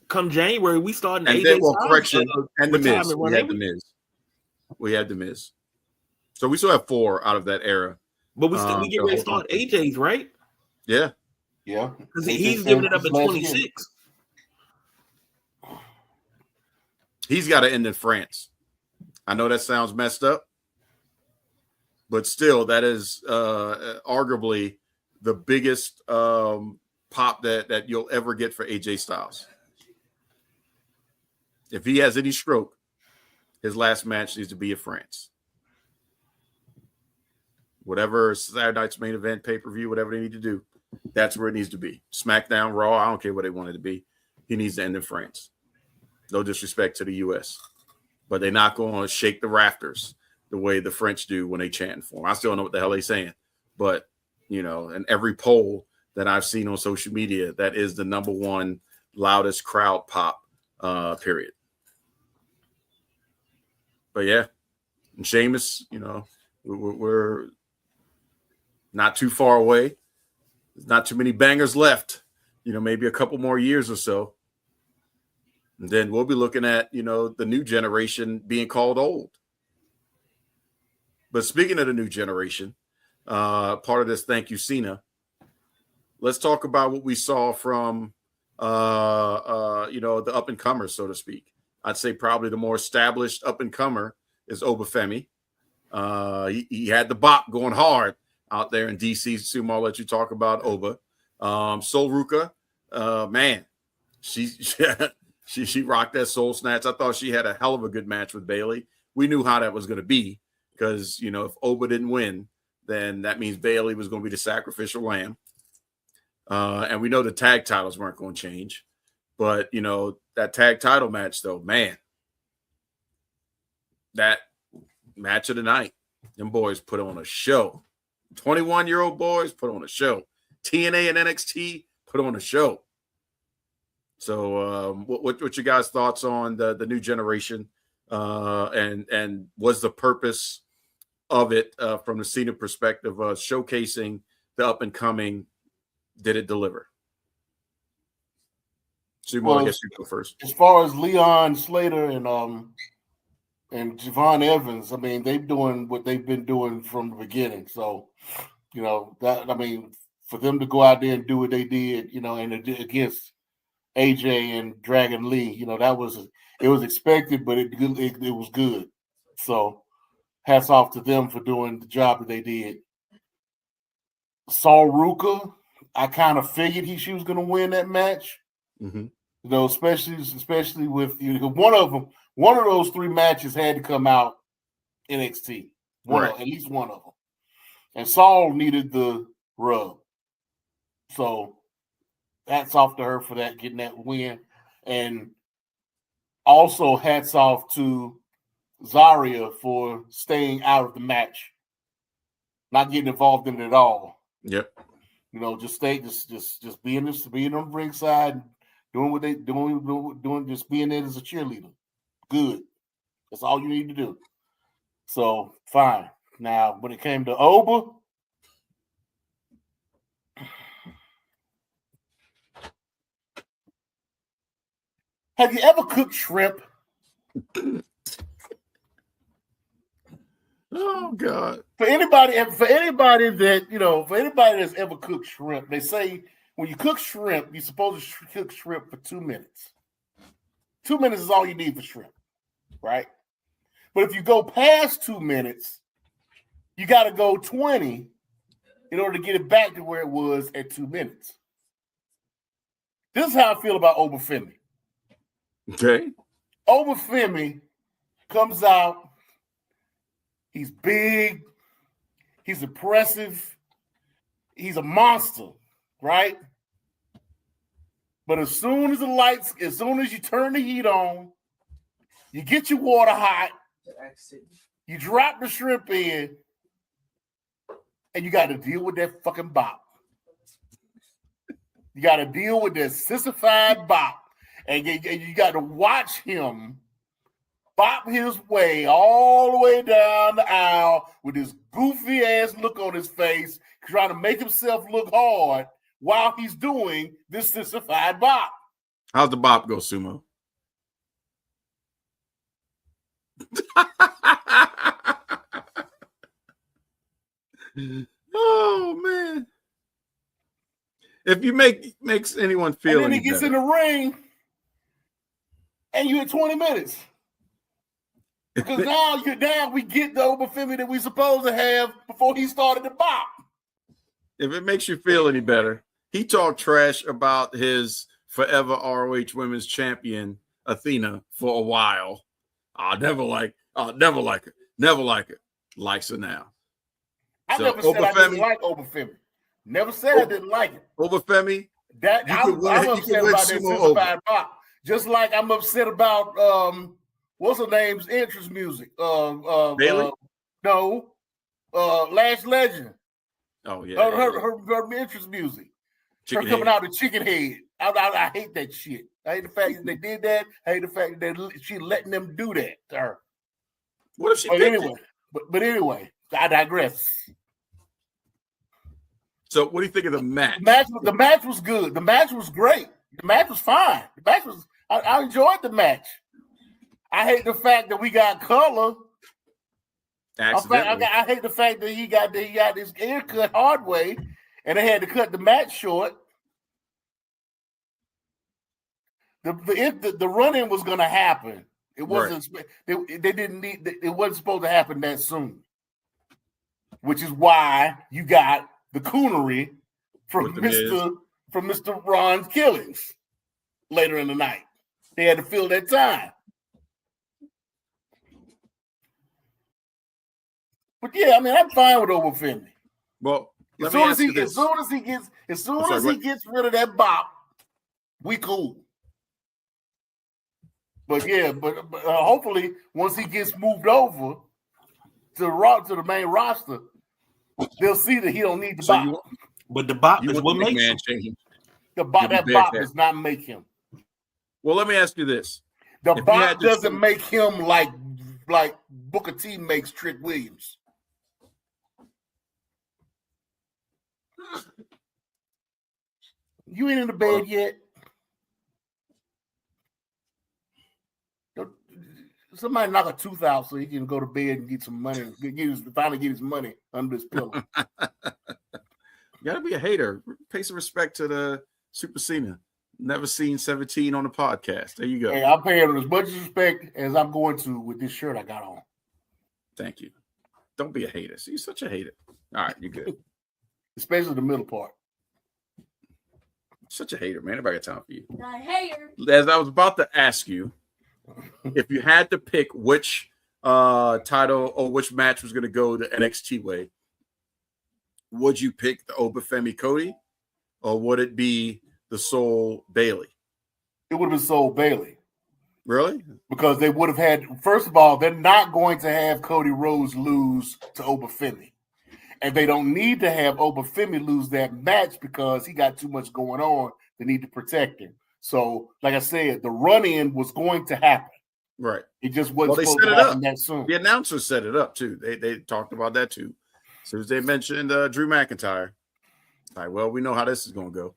come January, we start and then, correction, and The Miz. We had The Miz. So we still have 4 out of that era. But we get ready to start AJ's, right? Yeah. Yeah. Because he's giving it up at 26. He's got to end in France. I know that sounds messed up, but still, that is arguably the biggest pop that you'll ever get for AJ Styles. If he has any stroke, his last match needs to be in France. Whatever Saturday Night's Main Event, pay-per-view, whatever they need to do, that's where it needs to be. SmackDown, Raw, I don't care what they want it to be. He needs to end in France. No disrespect to the U.S., but they're not going to shake the rafters the way the French do when they chant for him. I still don't know what the hell they're saying, but in every poll that I've seen on social media, that is the number one loudest crowd pop, period. But yeah, and Sheamus, we're not too far away. There's not too many bangers left. Maybe a couple more years or so. And then we'll be looking at, the new generation being called old. But speaking of the new generation, part of this Thank You Cena, let's talk about what we saw from, the up-and-comers, so to speak. I'd say probably the more established up-and-comer is Obafemi. He had the bop going hard out there in DC. Sumo, I'll let you talk about Oba. Sol Ruka, man, she rocked that soul snatch. I thought she had a hell of a good match with Bayley. We knew how that was going to be because, if Oba didn't win, then that means Bayley was going to be the sacrificial lamb. And we know the tag titles weren't going to change. But, that tag title match, though, man, that match of the night, them boys put on a show. 21-year-old boys put on a show. TNA and NXT put on a show. So what your guys' thoughts on the new generation and was the purpose of it from the Cena perspective, showcasing the up-and-coming, did it deliver? Sumo, I guess you go first. As far as Leon Slater and Javon Evans, I mean, they're doing what they've been doing from the beginning. So, for them to go out there and do what they did, and against AJ and Dragon Lee, it was expected, but it was good. So, hats off to them for doing the job that they did. Sol Ruka, I kind of figured she was going to win that match. Mm-hmm. Especially with one of those three matches had to come out NXT. At least one of them. And Saul needed the rub. So hats off to her for that, getting that win. And also hats off to Zarya for staying out of the match. Not getting involved in it at all. Yep. Just being on the ringside, doing what they doing, just being there as a cheerleader. Good. That's all you need to do. So fine. Now, when it came to Oba, have you ever cooked shrimp? Oh God! For anybody that's ever cooked shrimp, they say when you cook shrimp, you're supposed to cook shrimp for 2 minutes. 2 minutes is all you need for shrimp, right? But if you go past 2 minutes, you got to go 20 in order to get it back to where it was at 2 minutes. This is how I feel about Obafemi. Okay. Obafemi comes out. He's big. He's impressive. He's a monster, right? But as soon as you turn the heat on, you get your water hot, you drop the shrimp in, and you got to deal with that fucking bop. You got to deal with that sissified bop. And you got to watch him bop his way all the way down the aisle with this goofy ass look on his face, trying to make himself look hard while he's doing this sissified bop. How's the bop go, Sumo? Oh man! If you makes anyone feel, and then he gets in the ring, and you at 20 minutes. Because now we get the Obafemi that we supposed to have before he started the bop. If it makes you feel any better, he talked trash about his forever ROH Women's Champion Athena for a while. I'll never like it. Likes her now. I never said I didn't like Obafemi. Never said I didn't like it. Obafemi. I'm upset about that sissified bop. Just like I'm upset about what's her name's entrance music? Bayley? No, Lash Legend. Oh yeah, Her entrance music. Chicken her coming head. out the chicken head. I hate that shit. I hate the fact that they did that. I hate the fact that she letting them do that to her. What if she But picked anyway, it? but anyway, I digress. So what do you think of the match? The match was good. The match was great. The match was fine. The match was. I enjoyed the match. I hate the fact that we got color. I hate the fact that he got his hair cut hard way, and they had to cut the match short. The run-in was going to happen. It wasn't. Right. They didn't need. It wasn't supposed to happen that soon. Which is why you got the coonery from Mr. Ron's Killings later in the night. They had to fill that time. But yeah, I mean, I'm fine with Over Finley. Well, as soon as he gets rid of that bop, we cool. But yeah, but hopefully once he gets moved over to the main roster, they'll see that he don't need the bop. But the bop is what makes him. That bop does not make him. Well, let me ask you this: the bop doesn't make him like Booker T makes Trick Williams. You ain't in the bed yet. Somebody knock a tooth out so he can go to bed and get some money. Finally get his money under his pillow. You gotta be a hater. Pay some respect to the Super Cena. Never seen 17 on the podcast. There you go. Hey, I'll pay him as much respect as I'm going to with this shirt I got on. Thank you. Don't be a hater. See, you're such a hater. All right, you're good. Especially the middle part. Such a hater, man. Nobody got time for you. Not a hater. As I was about to ask you, if you had to pick which title or which match was going to go the NXT way, would you pick the Obafemi Cody or would it be the Soul Bailey? It would have been Soul Bailey. Really? Because they would have had, first of all, they're not going to have Cody Rhodes lose to Obafemi. And they don't need to have Obafemi lose that match because he got too much going on. They need to protect him. So, like I said, the run-in was going to happen. Right. It just wasn't supposed to happen that soon. The announcers set it up, too. They talked about that, too. As soon as they mentioned Drew McIntyre, like, well, we know how this is going to go.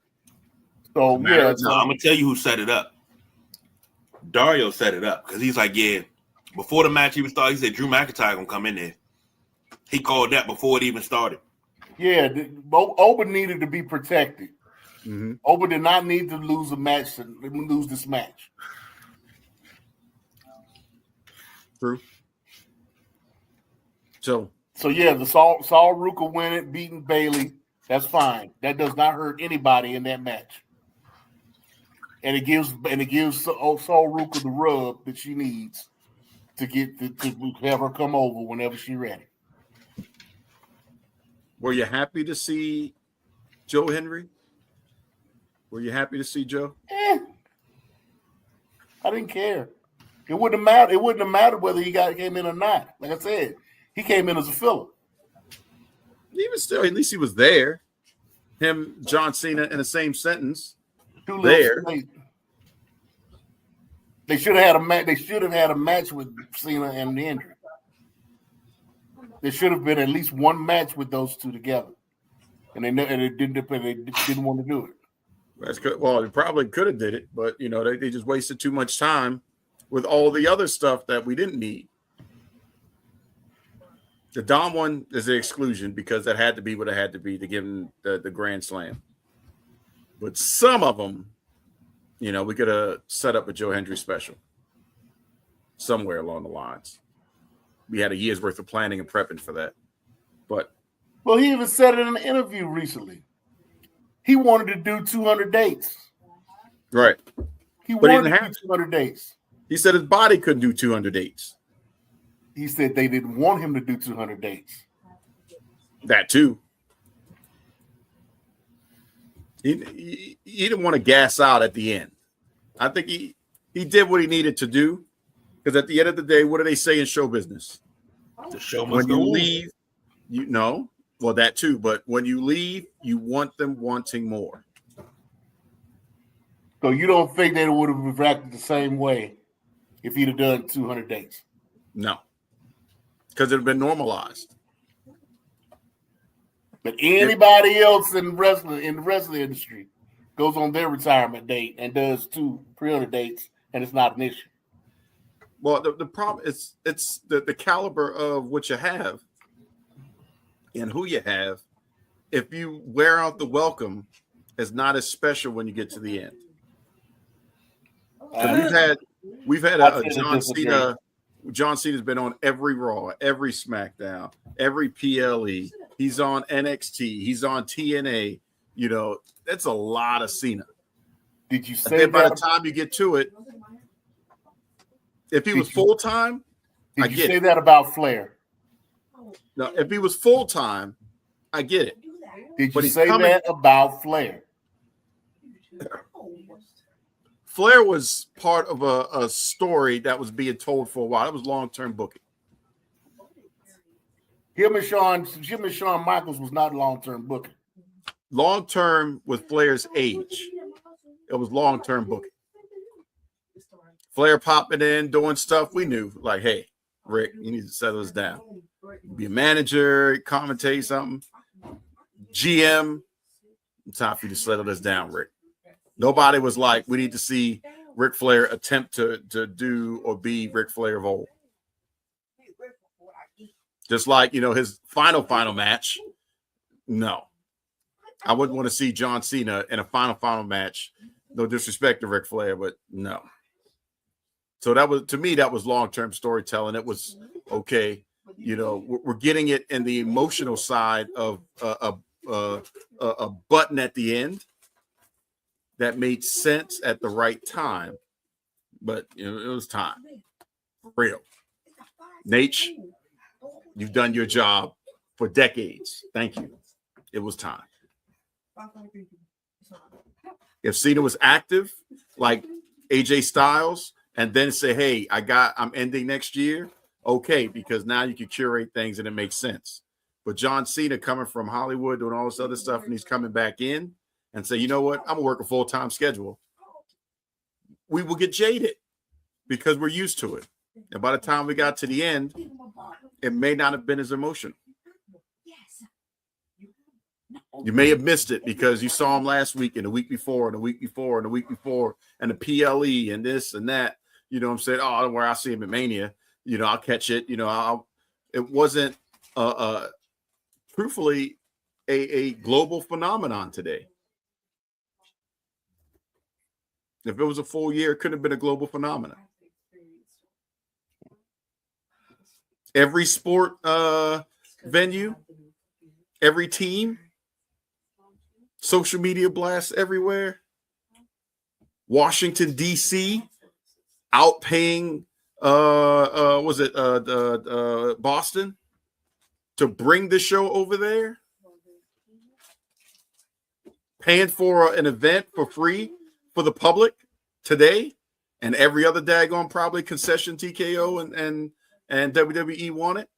So, yeah. So I'm going to tell you who set it up. Dario set it up because he's like, yeah, before the match even started, he said Drew McIntyre going to come in there. He called that before it even started. Yeah, Oba needed to be protected. Mm-hmm. Oba did not need to lose this match. True. So yeah, the Saul Ruka win it, beating Bailey. That's fine. That does not hurt anybody in that match. And it gives Saul Ruka the rub that she needs to get to have her come over whenever she's ready. Were you happy to see Joe Henry? Were you happy to see Joe? I didn't care. It wouldn't have mattered. It wouldn't have mattered whether he came in or not. Like I said, he came in as a filler. Even still, at least he was there. Him, John Cena, in the same sentence. There. They should have had a match. They should have had a match with Cena and Andrew. There should have been at least one match with those two together, and they didn't want to do it. That's good. Well, they probably could have did it, but they just wasted too much time with all the other stuff that we didn't need. The Dom one is the exclusion because that had to be what it had to be to give him the Grand Slam. But some of them, we could have set up a Joe Hendry special somewhere along the lines. We had a year's worth of planning and prepping for that. But he even said it in an interview recently. He wanted to do 200 dates. Right. He wanted to do 200 dates. He said his body couldn't do 200 dates. He said they didn't want him to do 200 dates. That too. He didn't want to gas out at the end. I think he did what he needed to do. Because at the end of the day, what do they say in show business? The show must When go you on. leave, you know, well, that too. But when you leave, you want them wanting more. So you don't think they would have reacted the same way if he'd have done 200 dates? No, because it had been normalized. But anybody else in the wrestling industry goes on their retirement date and does 2 pre-order dates, and it's not an issue. Well, the problem is it's the caliber of what you have and who you have. If you wear out the welcome, it's not as special when you get to the end. We've had a John Cena. John Cena's been on every Raw, every SmackDown, every PLE. He's on NXT. He's on TNA. You know, that's a lot of Cena. Did you say by the time you get to it, if he was full time, did you say that about Flair? No, if he was full time, I get it. Did you say that about Flair? Flair was part of a story that was being told for a while. It was long-term booking. Him and Shawn Michaels was not long-term booking. Long-term with Flair's age. It was long-term booking. Flair popping in, doing stuff we knew. Like, hey, Rick, you need to settle this down. Be a manager, commentate something. GM, time for you to settle this down, Rick. Nobody was like, we need to see Ric Flair attempt to do or be Ric Flair of old. Just like, you know, his final match. No. I wouldn't want to see John Cena in a final match. No disrespect to Ric Flair, but no. So that was, to me, that was long-term storytelling. It was okay. You know, we're getting it in the emotional side of a button at the end that made sense at the right time. But, you know, it was time. Real. Nate, you've done your job for decades. Thank you. It was time. If Cena was active, like AJ Styles, and then say, hey, I'm ending next year, okay, because now you can curate things and it makes sense. But John Cena coming from Hollywood, doing all this other stuff, and he's coming back in and say, you know what, I'm going to work a full-time schedule. We will get jaded because we're used to it. And by the time we got to the end, it may not have been as emotional. You may have missed it because you saw him last week and the week before and the week before and the week before and the PLE and this and that. You know what I'm saying? Oh, don't worry, I'll see him at Mania. You know, I'll catch it. You know, it wasn't truthfully a global phenomenon today. If it was a full year, it couldn't have been a global phenomenon. Every sport venue, every team, social media blasts everywhere. Washington, D.C. outpaying Boston to bring the show over there, paying for an event for free for the public today, and every other daggone probably concession TKO and WWE want it.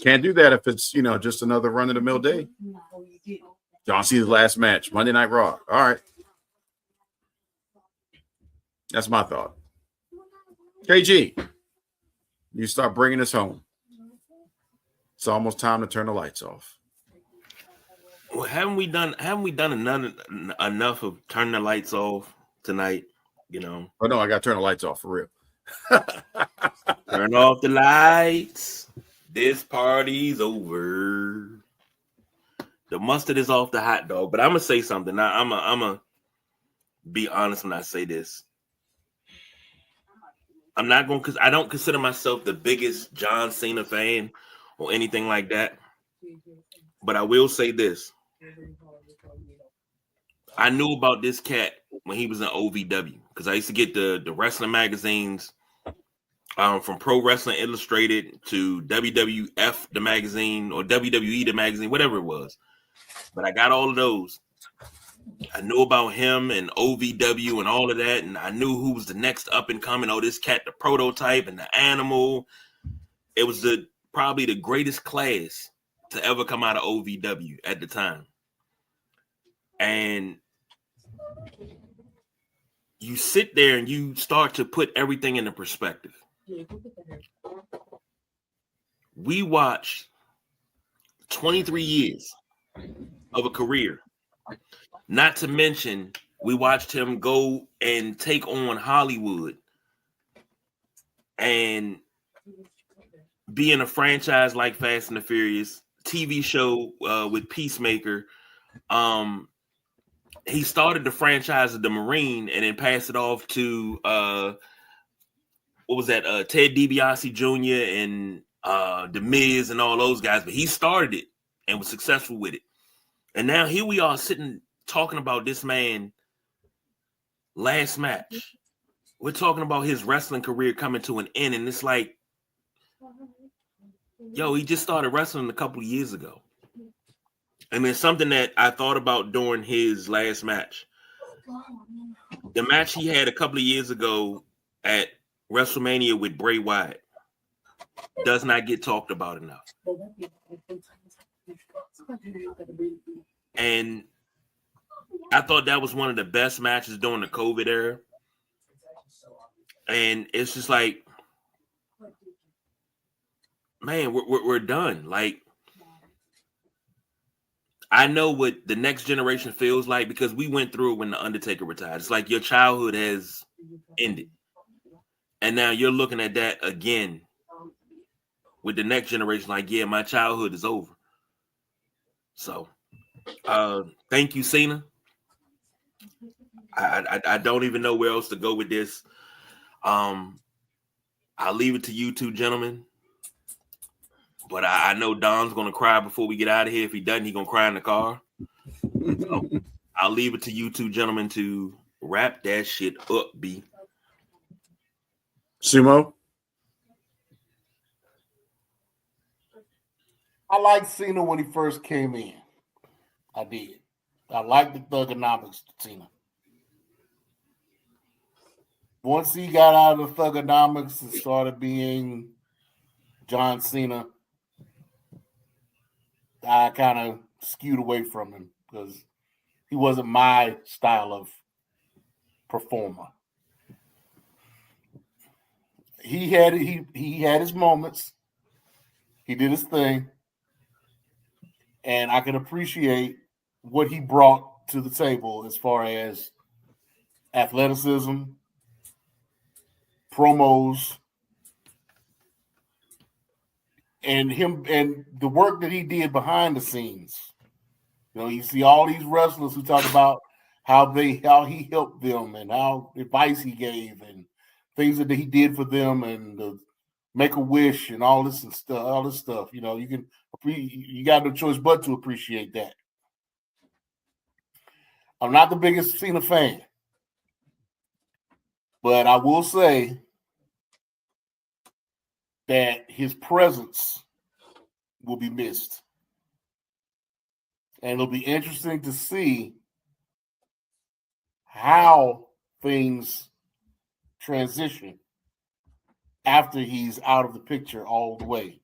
Can't do that if it's, you know, just another run-of-the-mill day. John Cena's last match, Monday Night Raw. All right. That's my thought. KG, you start bringing us home. It's almost time to turn the lights off. Well, haven't we done enough of turning the lights off tonight? You know. Oh no, I got to turn the lights off for real. Turn off the lights. This party's over. The mustard is off the hot dog. But I'm gonna say something. Now I'm gonna be honest when I say this. I'm not going, because I don't consider myself the biggest John Cena fan or anything like that. But I will say this. I knew about this cat when he was in OVW, because I used to get the wrestling magazines from Pro Wrestling Illustrated to WWF, the magazine, or WWE, the magazine, whatever it was. But I got all of those. I knew about him and OVW and all of that, and I knew who was the next up and coming. Oh, this cat, the prototype and the animal. It was probably the greatest class to ever come out of OVW at the time. And you sit there and you start to put everything into perspective. We watched 23 years of a career. Not to mention, we watched him go and take on Hollywood and be in a franchise like Fast and the Furious, TV show with Peacemaker. He started the franchise of the Marine and then passed it off to what was that? Ted DiBiase Jr. and The Miz and all those guys. But he started it and was successful with it. And now here we are sitting talking about this man last match. We're talking about his wrestling career coming to an end, and it's like, yo, he just started wrestling a couple of years ago. And it's something that I thought about during his last match. The match he had a couple of years ago at WrestleMania with Bray Wyatt does not get talked about enough. And I thought that was one of the best matches during the COVID era. And it's just like, man, we're done. Like, I know what the next generation feels like because we went through it when The Undertaker retired. It's like your childhood has ended. And now you're looking at that again with the next generation. Like, yeah, my childhood is over. So, thank you, Cena. I don't even know where else to go with this. I'll leave it to you two gentlemen. But I know Don's going to cry before we get out of here. If he doesn't, he's going to cry in the car. So I'll leave it to you two gentlemen to wrap that shit up, B. Sumo? I liked Cena when he first came in. I did. I liked the thugonomics to Cena. Once he got out of the thugonomics and started being John Cena, I kind of skewed away from him because he wasn't my style of performer. He had his moments. He did his thing. And I can appreciate what he brought to the table as far as athleticism, promos, and him and the work that he did behind the scenes. You know, you see all these wrestlers who talk about how he helped them and how advice he gave and things that he did for them and the Make-A-Wish and all this stuff. You know, you got no choice but to appreciate that. I'm not the biggest Cena fan, but I will say that his presence will be missed. And it'll be interesting to see how things transition after he's out of the picture all the way.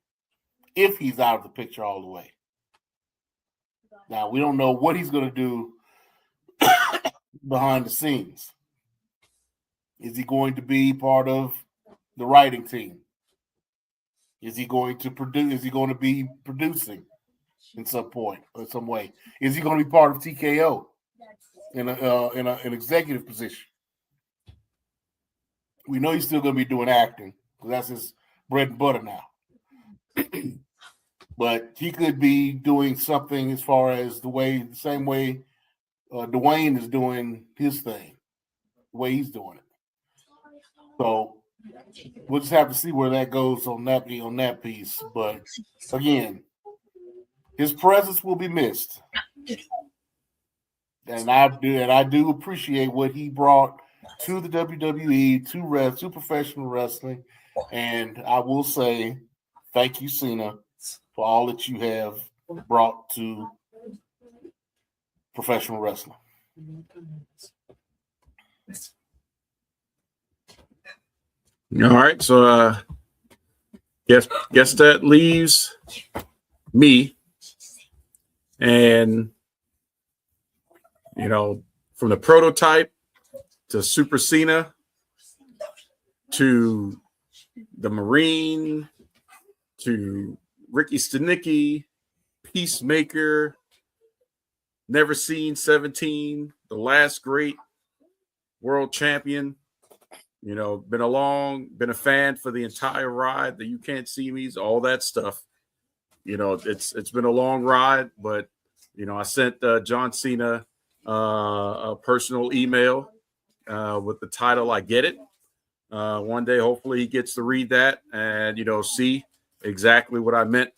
If he's out of the picture all the way. Now, we don't know what he's going to do behind the scenes. Is he going to be part of the writing team? Is he going to produce? Is he going to be producing in some point or some way? Is he going to be part of TKO in an executive position? We know he's still going to be doing acting because that's his bread and butter now. But he could be doing something as far as the same way Dwayne is doing his thing, the way he's doing it. So we'll just have to see where that goes on that piece. But again, his presence will be missed. And I do appreciate what he brought to the WWE, to professional wrestling. And I will say thank you, Cena, for all that you have brought to professional wrestling. All right, so guess that leaves me, and from the prototype to Super Cena to the Marine to Ricky Stenicki, Peacemaker, Never Seen 17, the last great world champion. Been a fan for the entire ride. The You Can't See Me's, all that stuff. It's been a long ride, but I sent John Cena a personal email with the title "I Get It." One day, hopefully, he gets to read that and see exactly what I meant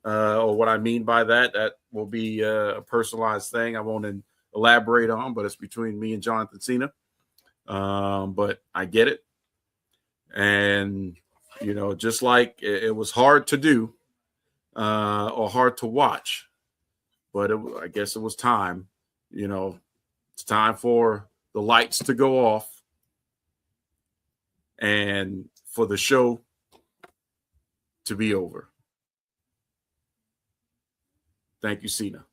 or what I mean by that. That will be a personalized thing. I won't elaborate on, but it's between me and Jonathan Cena. But I get it. And, just like it was hard to do or hard to watch, but I guess it was time. It's time for the lights to go off and for the show to be over. Thank you, Cena.